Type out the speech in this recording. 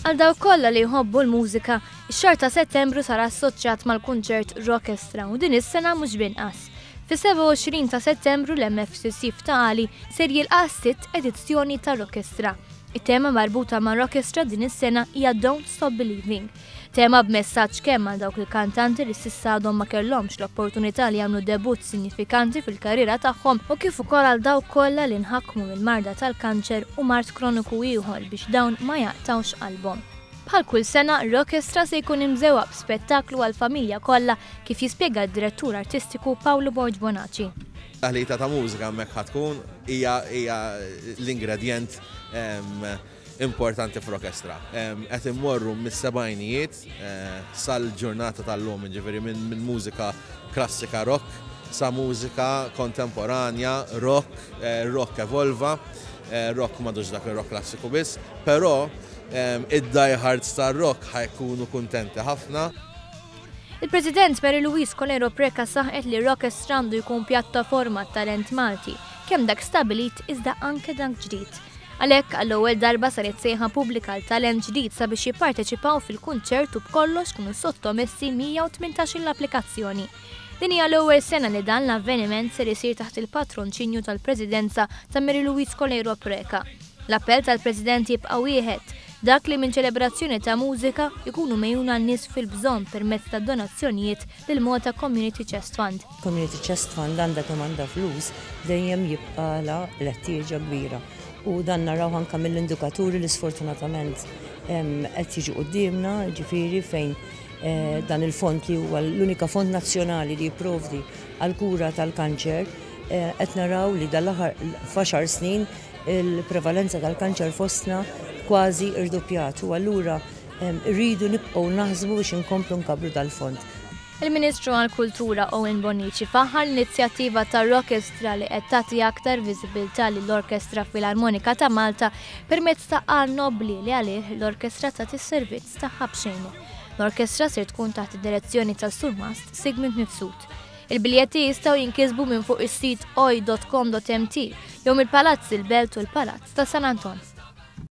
Għal dawk kollha li jħobbu l-mużika, ix-xahar ta' Settembru sar assoċjat mal-kunċert Rockestra u din is-sena mhux binqas. Fi-27 ta' Settembru l-MFCC f'Taqali ser jilqa' sitt edizzjoni ta' Rockestra. It-tema marbuta ma' Rockestra din is-sena hija Don't Stop Believing. Tema b'messaġġ kemm għal dawk il-kantanti li s'issa għadhom ma kellhomx l-opportunità li jagħmlu debut sinifikanti fil-karriera tagħhom u kif ukoll għal dawk kollha li nħakkmu mill-marda tal-kanċer u mart kroniku ieħor biex dawn ma jaqtawx qalbhom. Bħal kull sena, Rockestra se jkun imżewwa b'spettaklu għall-familja kollha kif jispjega d-direttur artistiku Paolo Borg Bonacci. Taħlita ta' mużika hemmhekk ħatkun hija l-ingredient importanti f'Rockestra. Qed immorru mis-sebgħinijiet sal-ġurnata tal-lum, ġifieri minn mużika klassika rock sa mużika kontemporanja, rock evolva, rock m'għadux dak il-rock klassiku biss, però id-diehards tar-rock ħajkunu kuntenti ħafna. Il-President Mary Louise Colero Preca saħqet li Rockestra għandu jkun pjattaforma talent Malti, kemm dak stabilit iżda anke dak ġdid. Għalhekk għall-ewwel darba saret sejħa pubblika l-talent ġdid sabiex jipparteċipaw fil-kunċert u b'kollox kienu sottomessi 118 l-applikazzjoni. Din hija l-ewwel sena li dan l-avveniment ser isir taħt il-patronċinju tal-Presidenza ta' Mary Louise Colero Preca. L-appell tal-President jibqa' wieħed, dak li minn ċelebrazzjoni ta' mużika jkunu mejjuna n-nies fil-bżonn permezz ta' donazzjonijiet lil Malta Community Chest Fund. Community Chest Fund għandha kemm għandha flus dejjem jibqala l-ħtieġa kbira. U dan naraw anke mill-indikaturi li sfortunatament qed jiġu qudiemna, ġifieri fejn dan il-fond li huwa l-unika fond nazzjonali li jipprovdi għall-kura tal-kanċer, qed naraw li dal-aħħar f'għaxar snin il-prevalenza tal-kanċer fostna kważi irdoppjat u allura rridu nibqgħu naħsbu biex inkomplu nkabru dal-fond. Il-Ministru għall-Kultura Owen Bonnici faħħar l-inizjattiva ta' Rockestra li qed tagħti aktar viżibilità lill-Orkestra Filarmonika ta' Malta permezz ta' għal nobli li għalih l-Orkestra tagħti s-servizz tagħha b'xejn. L-Orkestra se tkun taħt id-direzzjoni tas-Sur Mast Sigmund Mifsud. Il-biljetti jistgħu jinkisbu minn fuq is-sit oi.com.mt jew mill-Palazz il-Belt u l-Palazz ta' San Anton.